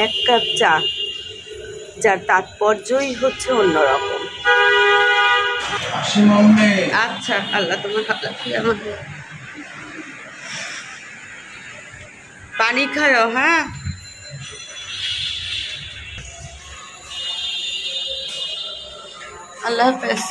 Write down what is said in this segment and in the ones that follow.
এক কাপ চা, যার তাৎপর্যই হচ্ছে অন্যরকম। আচ্ছা, আল্লাহ তোমার পানি খাও। হ্যাঁ, আল্লাহ হাফেজ।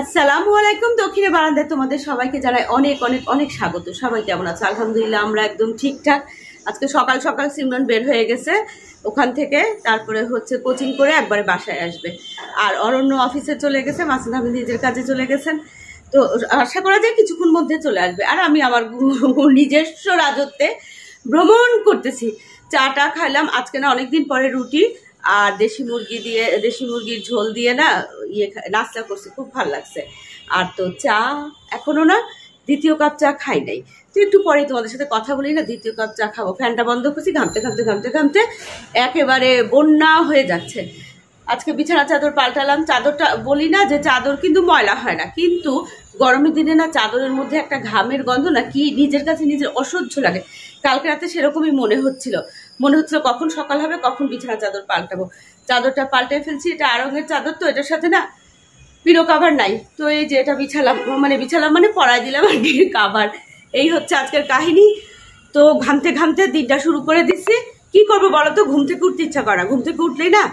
আসসালামু আলাইকুম। দক্ষিণে বারান্দায় তোমাদের সবাইকে জানাই অনেক অনেক অনেক স্বাগত। সবাই কেমন আছে? আলহামদুলিল্লাহ আমরা একদম ঠিকঠাক। আজকে সকাল সকাল সিমরান বের হয়ে গেছে ওখান থেকে, তারপরে হচ্ছে কোচিং করে একবারে বাসায় আসবে। আর অরণ্য অফিসে চলে গেছে, মাসুদ আহমেদ নিজের কাজে চলে গেছেন। তো আশা করা যায় কিছুক্ষণ মধ্যে চলে আসবে। আর আমি আমার নিজস্ব রাজত্বে ভ্রমণ করতেছি। চাটা খাইলাম আজকে, না অনেকদিন পরে রুটি আর দেশি মুরগির ঝোল দিয়ে না নাস্তা করছি, খুব ভালো লাগছে। আর তো চা এখনো না, দ্বিতীয় কাপ চা খাই নাই। তো একটু পরে তোমাদের সাথে কথা বলি না, দ্বিতীয় কাপ চা খাবো। ফ্যানটা বন্ধ করছি, ঘামতে একেবারে বন্যা হয়ে যাচ্ছে। আজকে বিছানা চাদর পাল্টালাম। চাদরটা বলি না যে চাদর কিন্তু ময়লা হয় না, কিন্তু গরমের দিনে না চাদরের মধ্যে একটা ঘামের গন্ধ না কি নিজের কাছে নিজের অসহ্য লাগে। কালকে রাতে সেরকমই মনে হচ্ছিল কখন সকাল হবে, কখন বিছানা চাদর পাল্টাবো। চাদরটা পাল্টে ফেলছি। এটা আরঙের চাদর, তো এটার সাথে না পিলো কাভার নাই। তো এই যে এটা বিছালাম মানে পরাই দিলাম আর কি কাভার। এই হচ্ছে আজকের কাহিনী। তো ঘামতে দিনটা শুরু করে দিচ্ছি। কি করবো বলো তো, ঘুম থেকে উঠতে ইচ্ছা করে না। ঘুম থেকে উঠলেই না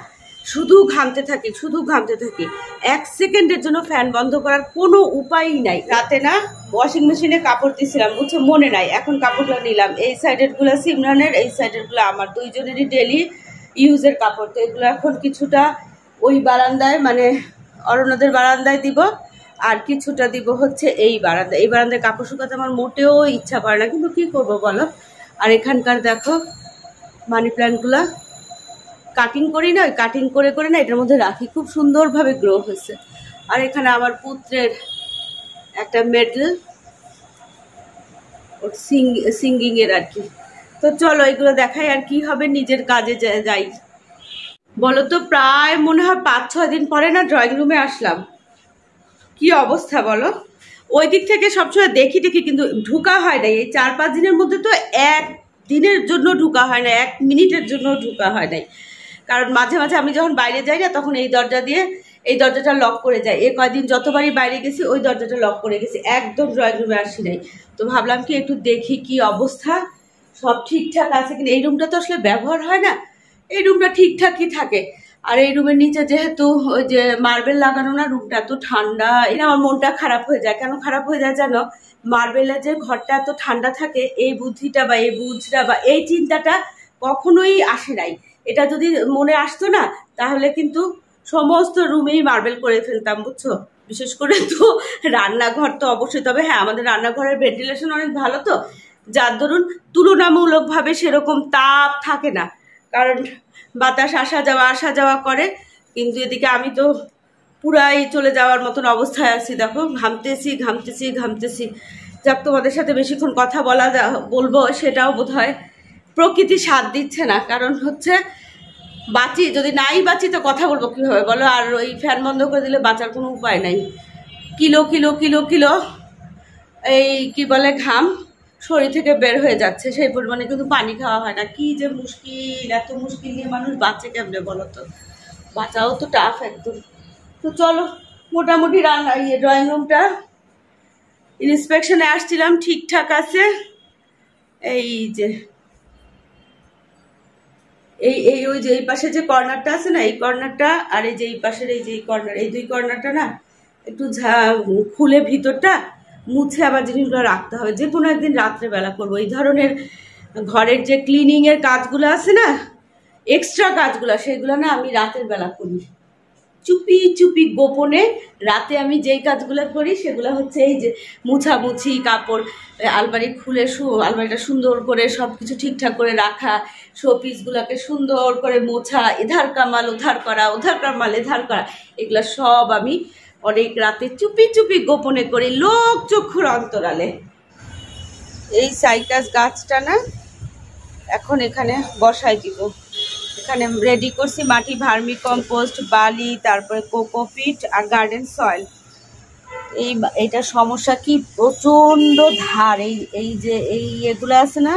শুধু ঘামতে থাকি। এক সেকেন্ডের জন্য ফ্যান বন্ধ করার কোনো উপায়ই নাই। রাতে না ওয়াশিং মেশিনে কাপড় দিয়েছিলাম, বুঝছো, মনে নাই। এখন কাপড়গুলো নিলাম। এই সাইডের গুলো সিমরানের, এই সাইডের গুলো আমার, দুইজনেরই ডেলি ইউজের কাপড়। তো এগুলো এখন কিছুটা ওই বারান্দায়, মানে অরণ্যদের বারান্দায় দিব, আর কিছুটা দিব হচ্ছে এই বারান্দায় কাপড় শুকাতে আমার মোটেও ইচ্ছা করে না, কিন্তু কি করব বলো। আর এখানকার দেখো মানি প্ল্যান্টগুলো কাটিং করি না, কাটিং করে না এটার মধ্যে রাখি, খুব সুন্দরভাবে গ্রো হয়েছে। আর এখানে আমার পুত্রের একটা মেডেল, ওর সিঙ্গিং এর আর কি। তো চলো এগুলো দেখাই, আর কি হবে, নিজের কাজে যাই। বলো তো, প্রায় মনে হয় 5-6 দিন পরে না ড্রয়িং রুমে আসলাম। কি অবস্থা বলো। ওই দিক থেকে সবসময় দেখি কিন্তু ঢুকা হয় নাই। এই 4-5 দিনের মধ্যে তো এক দিনের জন্য ঢুকা হয় না, 1 মিনিটের জন্য ঢুকা হয় নাই। কারণ মাঝে মাঝে আমি যখন বাইরে যাই না, তখন এই দরজাটা লক করে যায়। এই কয়দিন যতবারই বাইরে গেছি ওই দরজাটা লক করে গেছি, একদম ড্রয়িং রুমে আসি নাই। তো ভাবলাম কি একটু দেখি কি অবস্থা, সব ঠিকঠাক আছে কিনা। এই রুমটা তো আসলে ব্যবহার হয় না, এই রুমটা ঠিকঠাকই থাকে। আর এই রুমের নিচে যেহেতু ওই যে মার্বেল লাগানো না, রুমটা এত ঠান্ডা, এটা আমার মনটা খারাপ হয়ে যায়। কেন খারাপ হয়ে যায় জানো? মার্বেলের যে ঘরটা এত ঠান্ডা থাকে, এই বুদ্ধিটা বা এই বুঝটা বা এই চিন্তাটা কখনোই আসে নাই। এটা যদি মনে আসতো না, তাহলে কিন্তু সমস্ত রুমেই মার্বেল করে ফেলতাম, বুঝছো। বিশেষ করে তো রান্নাঘর তো অবশ্যই। তবে হ্যাঁ, আমাদের রান্নাঘরের ভেন্টিলেশন অনেক ভালো, তো যার দরুন তুলনামূলকভাবে সেরকম তাপ থাকে না, কারণ বাতাস আসা যাওয়া করে। কিন্তু এদিকে আমি তো পুরাই চলে যাওয়ার মতন অবস্থায় আছি। দেখো ঘামতেছি। যাক, তোমাদের সাথে বেশিক্ষণ কথা বলবো সেটাও বোধহয় প্রকৃতি সাথ দিচ্ছে না। কারণ হচ্ছে যদি নাই বাঁচি তো কথা বলবো কিভাবে বলো। আর ওই ফ্যান বন্ধ করে দিলে বাঁচার কোনো উপায় নাই। কিলো এই কি বলে ঘাম শরীর থেকে বের হয়ে যাচ্ছে, সেই পরিমাণে কিন্তু পানি খাওয়া হয় না। কি যে মুশকিল, এত মুশকিল নিয়ে মানুষ বাঁচে কেমনে বলো তো। বাঁচাও তো টাফ একদম। তো চলো, মোটামুটি ড্রয়িং রুমটা ইন্সপেকশনে আসছিলাম, ঠিকঠাক আছে। এই যে ওই যে এই পাশে যে কর্নারটা আছে না, এই কর্নারটা, আর এই যে এই পাশের এই যে কর্নার, এই 2 কর্নারটা না একটু খুলে ভিতরটা মুছে আবার জিনিসগুলো রাখতে হবে। যে কোনো একদিন রাত্রেবেলা করবো। এই ধরনের ঘরের যে ক্লিনিং এর কাজগুলো আছে না, এক্সট্রা কাজগুলো, সেগুলো না আমি রাতের বেলা করি। চুপি চুপি গোপনে রাতে আমি যেই কাজগুলো করি সেগুলো হচ্ছে এই যে মুছামুছি, কাপড় আলমারি খুলে আলমারিটা সুন্দর করে সব কিছু ঠিকঠাক করে রাখা, শো পিসগুলোকে সুন্দর করে মোছা, এধার কামাল ওধার করা, ওধার কামাল এধার করা, এগুলো সব আমি অনেক রাতে চুপি চুপি গোপনে করি, লোক চক্ষুর অন্তরালে। এই সাইকাস গাছটা না এখন এখানে বসাই দিব। এখানে রেডি করছি মাটি, ভার্মি কম্পোস্ট, বালি, তারপরে কোকোপিট আর গার্ডেন সয়েল। এইটা সমস্যা কি, প্রচণ্ড ধার। এই যে এগুলো আছে না,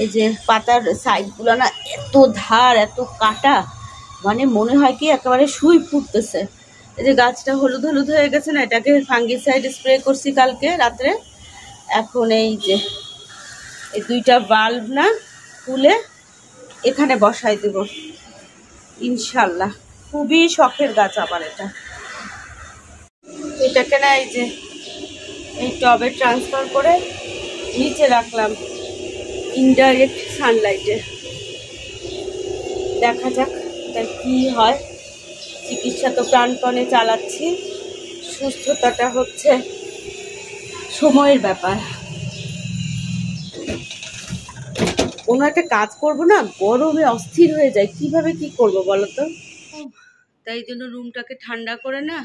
এই যে পাতার সাইডগুলো না এত ধার, এত কাটা, মানে মনে হয় কি একেবারে সুই ফুটতেছে। এই যে গাছটা হলুদ হলুদ হয়ে গেছে না, এটাকে ফাঙ্গিসাইড স্প্রে করছি কালকে রাত্রে। এখন এই যে এই দুইটা বাল্ব না তুলে এখানে বসাই দেব ইনশাল্লাহ। খুবই শখের গাছ আমার এটাকে না এই যে এই টবে ট্রান্সফার করে নিচে রাখলাম ইনডাইরেক্ট সানলাইটে। দেখা যাক এটা কি হয়। চিকিৎসা তো প্রাণপণে চালাচ্ছি, সুস্থতাটা হচ্ছে সময়ের ব্যাপার। কোনো একটা কাজ করবো না, গরমে অস্থির হয়ে যায়, কিভাবে কি করব বলো তো। তাই জন্য রুমটাকে ঠান্ডা করে না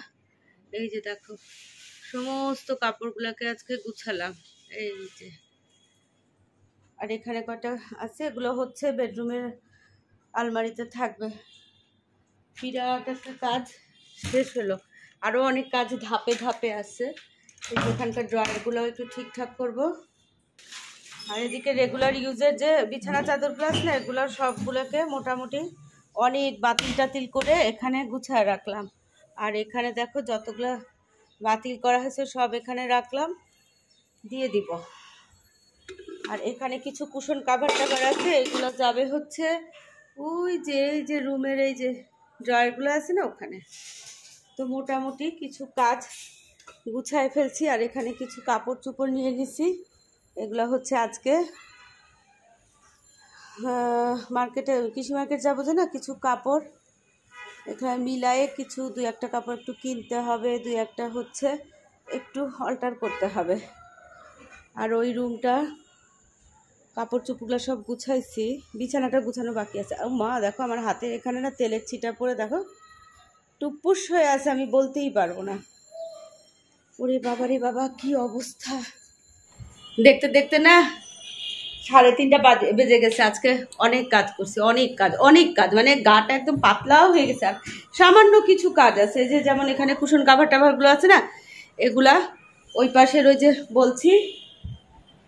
এই যে দেখো সমস্ত কাপড়গুলোকে আজকে গুছালাম। এই যে আর এখানে কটা আছে, এগুলো হচ্ছে বেডরুমের আলমারিতে থাকবে। বিরাট একটা কাজ শেষ হলো, আরও অনেক কাজ ধাপে ধাপে আছে। এখানকার ড্রয়ারগুলো একটু ঠিকঠাক করবো। আর এদিকে রেগুলার ইউজের যে বিছানা চাদরগুলো আছে না, এগুলোর সবগুলোকে মোটামুটি অনেক বাতিল টাতিল করে এখানে গুছায় রাখলাম। আর এখানে দেখো যতগুলো বাতিল করা হয়েছে সব এখানে রাখলাম, দিয়ে দিব। আর এখানে কিছু কুশন কাভার টাভার আছে, এগুলো যাবে হচ্ছে ওই যে এই যে রুমের এই যে ড্রয়ারগুলো আছে না ওখানে। তো মোটামুটি কিছু কাজ গুছায় ফেলছি। আর এখানে কিছু কাপড় চোপড় নিয়ে নিছি, এগুলো হচ্ছে আজকে মার্কেটে, কৃষি মার্কেট যাবো যে না, কিছু কাপড় এখানে মিলায়ে কিছু 2-1টা কাপড় একটু কিনতে হবে, 2-1টা হচ্ছে একটু অল্টার করতে হবে। আর ওই রুমটা কাপড় চোপড়গুলো সব গুছাইছি, বিছানাটা গুছানো বাকি আছে। ও মা দেখো আমার হাতের এখানে না তেলের ছিটা পরে দেখো টুপুস হয়ে আছে, আমি বলতেই পারবো না। ওরে বাবারে বাবা কি অবস্থা। দেখতে দেখতে না 3:30 বেজে গেছে। আজকে অনেক কাজ করছি, অনেক কাজ মানে গাটা একদম পাতলাও হয়ে গেছে। আর সামান্য কিছু কাজ আছে, যে যেমন এখানে কুশন কাভার টাভারগুলো আছে না, এগুলা ওই পাশের ওই যে বলছি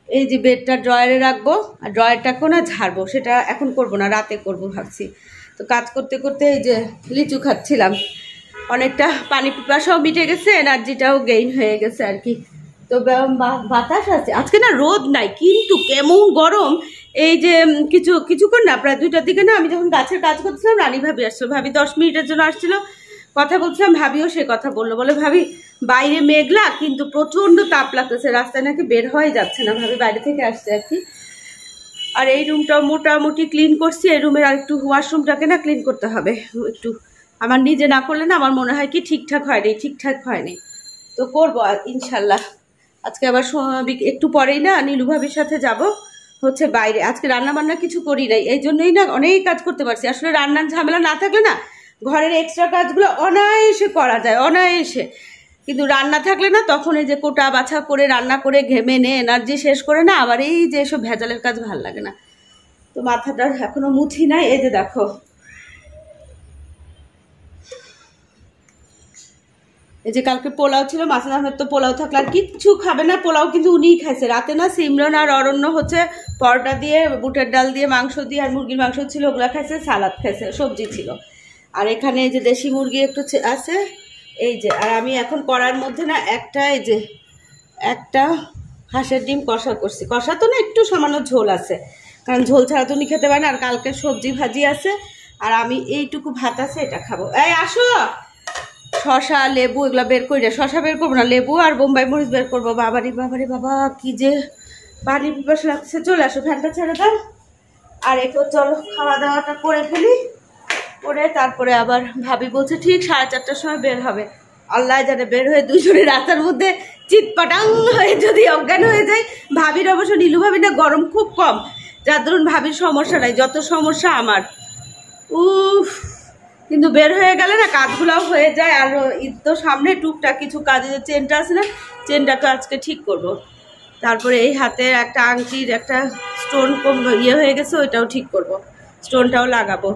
এই যে বেডটা ড্রয়ারে রাখবো, আর ড্রয়ারটাকেও না ঝাড়বো, সেটা এখন করবো না, রাতে করবো ভাবছি। তো কাজ করতে করতে এই যে লিচু খাচ্ছিলাম, অনেকটা পানি পিপাসাও মিটে গেছে, এনার্জিটাও গেইন হয়ে গেছে আর কি। তো বাতাস আছে আজকে না, রোদ নাই, কিন্তু কেমন গরম। এই যে কিছুক্ষণ না, প্রায় 2টার দিকে না, আমি যখন গাছের কাজ করছিলাম রানী ভাবি আসলো। ভাবি 10 মিনিটের জন্য আসছিল, কথা বলছিলাম, ভাবিও সে কথা বললো, বলে ভাবি বাইরে মেঘলা কিন্তু প্রচণ্ড তাপ লাগতেছে, রাস্তায় নাকি বের হয়ে যাচ্ছে না। ভাবি বাইরে থেকে আসছে আর কি। আর এই রুমটাও মোটামুটি ক্লিন করছি। এই রুমের আর একটু ওয়াশরুমটাকে না ক্লিন করতে হবে একটু, আমার নিজে না করলে না আমার মনে হয় কি ঠিকঠাক হয়নি। তো করবো ইনশাল্লাহ। আজকে আবার একটু পরেই না নীলু ভাবির সাথে যাব হচ্ছে বাইরে। আজকে রান্না বান্না কিছু করি নাই, এই জন্যই না অনেক কাজ করতে পারছি। আসলে রান্নার ঝামেলা না থাকলে না ঘরের এক্সট্রা কাজগুলো অনায়াসে করা যায়, অনায়াসে। কিন্তু রান্না থাকলে না তখন এই যে কোটা বাছা করে রান্না করে ঘেমে নে এনার্জি শেষ করে না, আবার এই যে এসব ভেজালের কাজ ভাল লাগে না। তো মাথাটা এখনো মুছি নাই। এই যে দেখো এই যে কালকে পোলাও ছিল, মাসুদ আহমেদ তো পোলাও থাকলে আর কিচ্ছু খাবে না, পোলাও কিন্তু উনিই খাইছে। রাতে না সিমরন আর অরণ্য হচ্ছে পরোটা দিয়ে, বুটের ডাল দিয়ে, মাংস দিয়ে, আর মুরগির মাংস ছিল ওগুলো খাইছে, সালাদ খাইছে, সবজি ছিল। আর এখানে এই যে দেশি মুরগি একটু আছে এই যে। আর আমি এখন কড়ার মধ্যে না একটা হাঁসের ডিম কষা করছি। কষা তো না, একটু সামান্য ঝোল আছে, কারণ ঝোল ছাড়া তো উনি খেতে পারে না। আর কালকে সবজি ভাজি আছে, আর আমি এইটুকু ভাত আছে, এটা খাবো। এই আসো, শশা লেবু এগুলো বের করি না, শশা বের করবো না, লেবু আর বোম্বাই মরিচ বের করবো। বাবারে বাবা কি যে পানি পিপাসা লাগছে। চলে আসো, ফ্যানটা ছেড়ে দাও। আর একটু চলো খাওয়া দাওয়াটা করে ফেলি, করে তারপরে আবার ভাবি বলছে ঠিক 4:30টার সময় বের হবে। আল্লাহ জানে বের হয়ে দুজনে রাস্তার মধ্যে চিৎপাটাং হয়ে যদি অজ্ঞান হয়ে যায়। ভাবির অবশ্য নীলু ভাবি না গরম খুব কম, যার ধরুন ভাবির সমস্যা নাই, যত সমস্যা আমার। উফ, কিন্তু বের হয়ে গেলে না কাজগুলোও হয়ে যায়। আর ঈদ তো সামনে, টুকটাক কিছু কাজে যে চেনটা আছে না, চেনটা তো আজকে ঠিক করব। তারপরে এই হাতে একটা আংটির একটা স্টোন কম ইয়ে হয়ে গেছে, ওইটাও ঠিক করব, স্টোনটাও লাগাবো।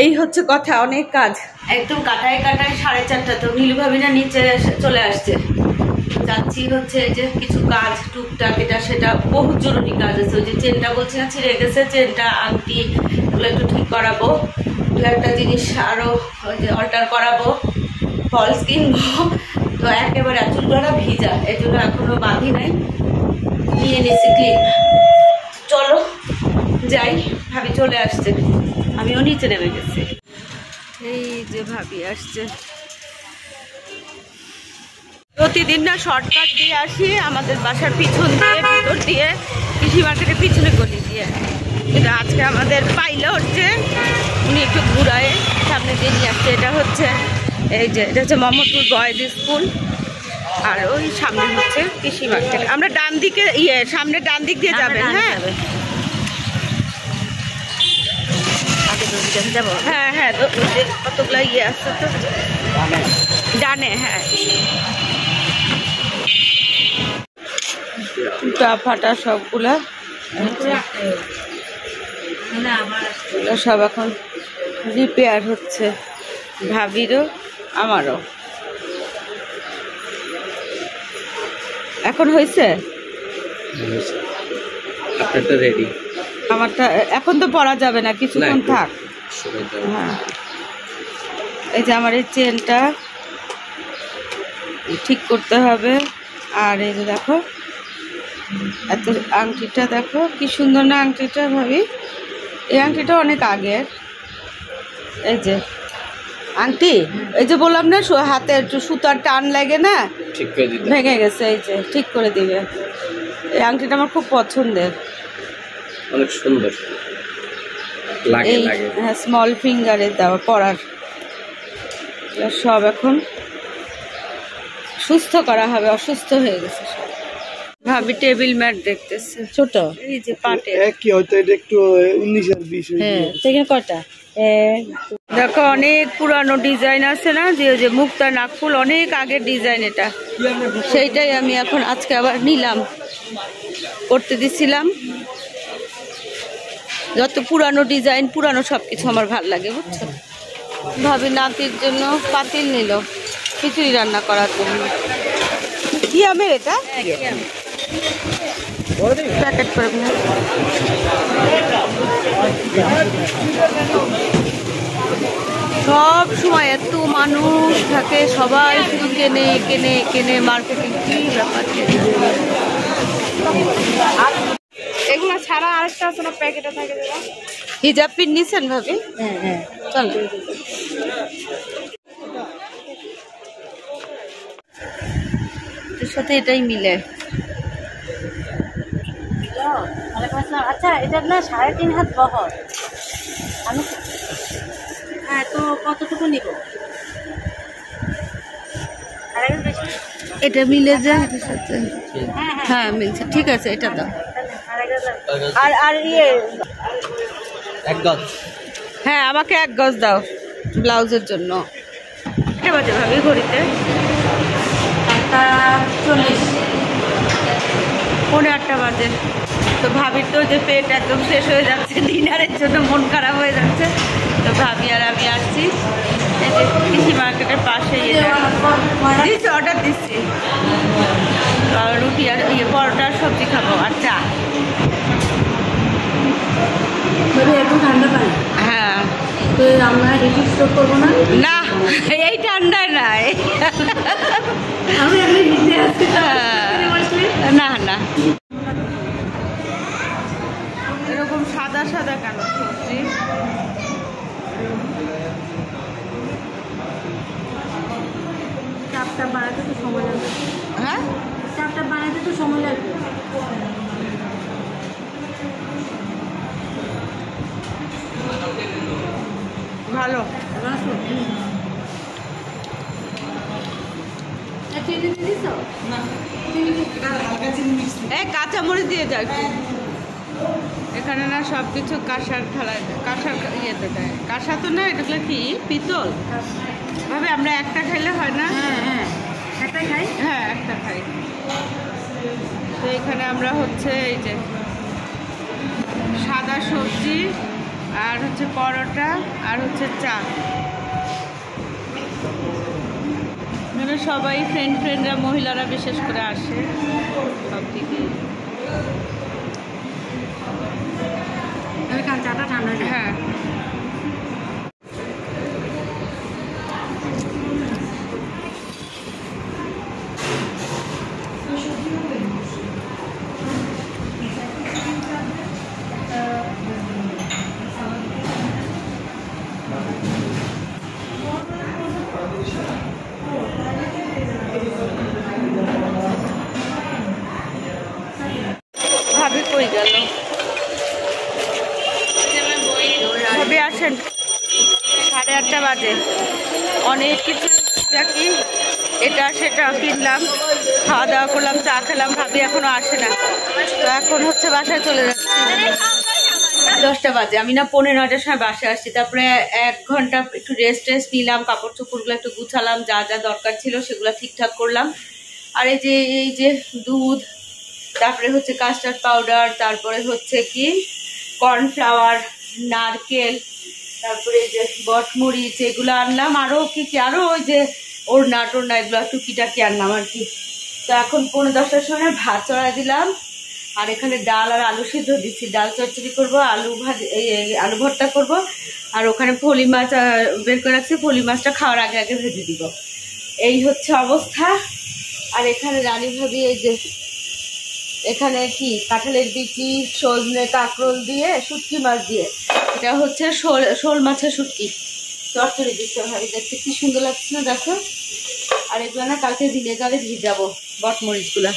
এই হচ্ছে কথা, অনেক কাজ একদম কাটায় 4:30। তো নীলু ভাবি না নিচে চলে আসছে, যাচ্ছি হচ্ছে যে কিছু কাজ টুকটাক এটা সেটা বহু জরুরি কাজ আছে। ওই যে চেনটা বলছি না ছিঁড়ে গেছে, চেনটা আংটি এগুলো একটু ঠিক করাবো, একটা জিনিস আরও ওই যে অল্টার করাবো, ফলস কিনবো। তো একেবারে চুলগুলো ভিজা, এই জন্য এখনো বাঁধি নাই, নিয়ে নিয়েছি ক্লিপ। চলো যাই, ভাবি চলে আসছে, আমিও নিচে নেমে গেছি। এই যে ভাবি আসছে। প্রতিদিন না শর্টকাট দিয়ে আসি আমাদের বাসার পিছন দিয়ে, ভিতর দিয়ে, কৃষি মার্কেটের পিছনে গলি দিয়ে, কিন্তু আজকে আমাদের পাইলে হচ্ছে উনি একটু ঘুরায় সামনে দিয়ে নিয়ে আসছে। এটা হচ্ছে এই যে এটা হচ্ছে মোহাম্মদপুর বয়েজ স্কুল, আর ওই সামনে হচ্ছে কৃষি মার্কেট। আমরা ডান দিকে সামনে ডান দিক দিয়ে যাবেন। হ্যাঁ হ্যাঁ হ্যাঁ, কতগুলো ইয়ে আসছে তো ডানে। হ্যাঁ, ফাটা সবগুলা সব এখন রিপেয়ার হচ্ছে, ভাবিরও আমারও। এখন হয়েছে আপনারটা রেডি, আমারটা এখন তো পরা যাবে না, কিছুক্ষণ থাক। হ্যাঁ, এই যে আমার এই চেনটা ঠিক করতে হবে। আর এই যে দেখো এত আংটিটা, দেখো কি সুন্দর না আংটিটা ভাবি। এই আংটিটা অনেক আগের। এই যে আংটি, এই যে বললাম না হাতে একটু সুতার টান লাগে না, ঠিক করে দিতে ভেঙে গেছে, এই যে ঠিক করে দিবে। এই আংটিটা আমার খুব পছন্দের, অনেক সুন্দর লাগে লাগে। হ্যাঁ, স্মল ফিঙ্গারে দেওয়া পরার সব এখন সুস্থ করা হবে, অসুস্থ হয়ে গেছে সব। ভাবি টেবিল ম্যাট দেখতেছে ছোট, এই যে পাটে কি হয়তো এটা একটু 19 আর 20। হ্যাঁ, সেখানে কয়টা দেখো অনেক পুরানো ডিজাইন আছে না, যে মুক্তা নাকফুল অনেক আগের ডিজাইন, এটা সেইটাই আমি এখন আজকে আবার নিলাম, করতে দিছিলাম। যত পুরানো ডিজাইন পুরানো সবকিছু আমার ভাল লাগে, বুঝছো। ভাবি নাতির জন্য পাতিল নিল খিচুড়ি রান্না করার জন্য। কি আমের এটা প্যাকেট করে সব সময় এত মানুষ থাকে, সবাই শুধু কেনে কেনে কেনে, মার্কেটিং কি ব্যাপার। এগুলো ছাড়া আরেকটা আছে না প্যাকেটে থাকে, হিজাব পিন নিছেন ভাবি? হ্যাঁ চলো এর সাথে এটাই মিলে। আচ্ছা, এটা না 3.5 হাত বহর, আমি হ্যাঁ, তো কতটুকু নিব? এটা মিলে যায় এটার সাথে। হ্যাঁ মিলছে, ঠিক আছে এটা দাও। আর আর ইয়ে এক গজ। হ্যাঁ, আমাকে 1 গজ দাও ব্লাউজের জন্য। এটা বাজে ভাবি ঘড়িতে 8:40, 8:45 বাজে। তো ভাবির তো যে পেট একদম শেষ হয়ে যাচ্ছে, ডিনারের জন্য মন খারাপ হয়ে যাচ্ছে। তো ভাবি আর আমি আসছি এই যে কৃষি মার্কেটের পাশে, দিচ্ছি অর্ডার দিচ্ছি, রুটি আর পরোটা আর সবজি খাবো আর চা। একটু ঠান্ডা পানি। হ্যাঁ, তো আমরা রিপিট স্টক করবো না? না এই ঠান্ডা নাই, আমি এমনি ভিজে আছি। না না, এরকম সাদা সাদা কেন সবজি? চাপটা বানাতে তো সময় লাগবে। হ্যাঁ, চাপটা বানাতে তো সময় লাগবে। ভালো। এই কাঁচামরিচ দিয়ে যায় এখানে না সব কিছু কাঁসার থালায়, কাঁসার ইয়েতে দেয়। কাঁসা তো না, এগুলো কি পিতল ভাবে আমরা একটা খাইলে হয় না? একটা খাই, হ্যাঁ একটা খাই। তো এখানে আমরা হচ্ছে এই যে সাদা সবজি আর হচ্ছে পরোটা আর হচ্ছে চা। এখানে সবাই ফ্রেন্ডরা মহিলারা বিশেষ করে আসে সব থেকে। চাটা ঠান্ডা, হ্যাঁ ভাবি কই গেল? ভাবি আসেন, 8:30 বাজে। অনেক কিছু কি এটা সেটা কিনলাম, খাওয়া দাওয়া করলাম, চা খেলাম। ভাবি এখনো আসে না, তো এখন হচ্ছে বাসায় চলে যাচ্ছি। 10টা বাজে, আমি না 9:15টার সময় বাসায় আসছি। তারপরে 1 ঘন্টা একটু রেস্ট নিলাম, কাপড় চোপড়গুলো একটু গুছালাম, যা যা দরকার ছিল সেগুলো ঠিকঠাক করলাম। আর এই যে দুধ, তারপরে হচ্ছে কাস্টার্ড পাউডার, তারপরে হচ্ছে কি কর্নফ্লাওয়ার, নারকেল, তারপরে এই যে বটমরিচ, এগুলো আনলাম। আরও কি আরও ওই যে ওড়না টোড়না এগুলো টুকিটাকি আনলাম আর কি। তো এখন 9:10টার সময় ভাত চড়াই দিলাম। আর এখানে ডাল আর আলু সিদ্ধ দিচ্ছি, ডাল চচ্চড়ি করবো, আলু ভর্তা করব। আর ওখানে ফলি মাছ বের করে রাখছি, ফলি মাছটা খাওয়ার আগে আগে ভেজে দিব। এই হচ্ছে অবস্থা। আর এখানে রানী ভাবি এই যে এখানে কি কাঁঠালের বিচি, সজনে, কাঁকরোল দিয়ে শুটকি মাছ দিয়ে, এটা হচ্ছে শোল মাছের শুটকি চচ্চড়ি দিচ্ছে ভাবি। দেখতে কি সুন্দর লাগছে না, দেখো। আর এগুলো না কালকে ভিনেগারে ভিজাবো বটমরিচগুলা।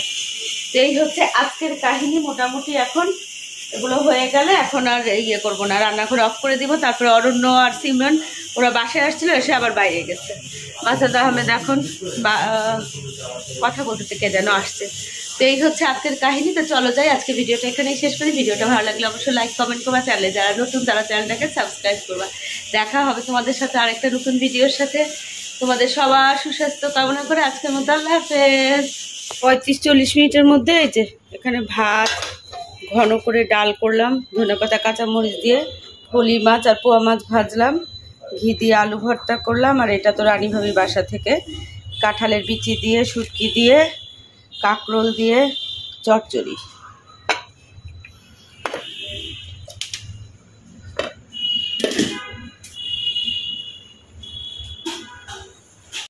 তো এই হচ্ছে আজকের কাহিনী মোটামুটি। এখন এগুলো হয়ে গেলে এখন আর ইয়ে করবো না, রান্নাঘর অফ করে দিব। তারপরে অরণ্য আর সিমরন ওরা বাসায় আসছিল, এসে আবার বাইরে গেছে। মাসাদ আহমেদ এখন কথা বলতে কে যেন আসছে। তো এই হচ্ছে আজকের কাহিনী। তো চলো যাই, আজকে ভিডিওটা এখানেই শেষ করি। ভিডিওটা ভালো লাগলে অবশ্যই লাইক কমেন্ট করবা, চ্যানেলে যারা নতুন তারা চ্যানেলটাকে সাবস্ক্রাইব করবা। দেখা হবে তোমাদের সাথে আরেকটা নতুন ভিডিওর সাথে। তোমাদের সবার সুস্বাস্থ্য কামনা করে আজকের মতো আল্লাহ হাফেজ। 35-40 মিনিটের মধ্যে এই যে এখানে ভাত, ঘন করে ডাল করলাম ধনেপাতা কাঁচামরিচ দিয়ে, ফলি মাছ আর পোয়া মাছ ভাজলাম, ঘি দিয়ে আলু ভর্তা করলাম। আর এটা তো রানী ভাবি বাসা থেকে কাঁঠালের বিচি দিয়ে, শুটকি দিয়ে, কাঁকরোল দিয়ে চচ্চড়ি।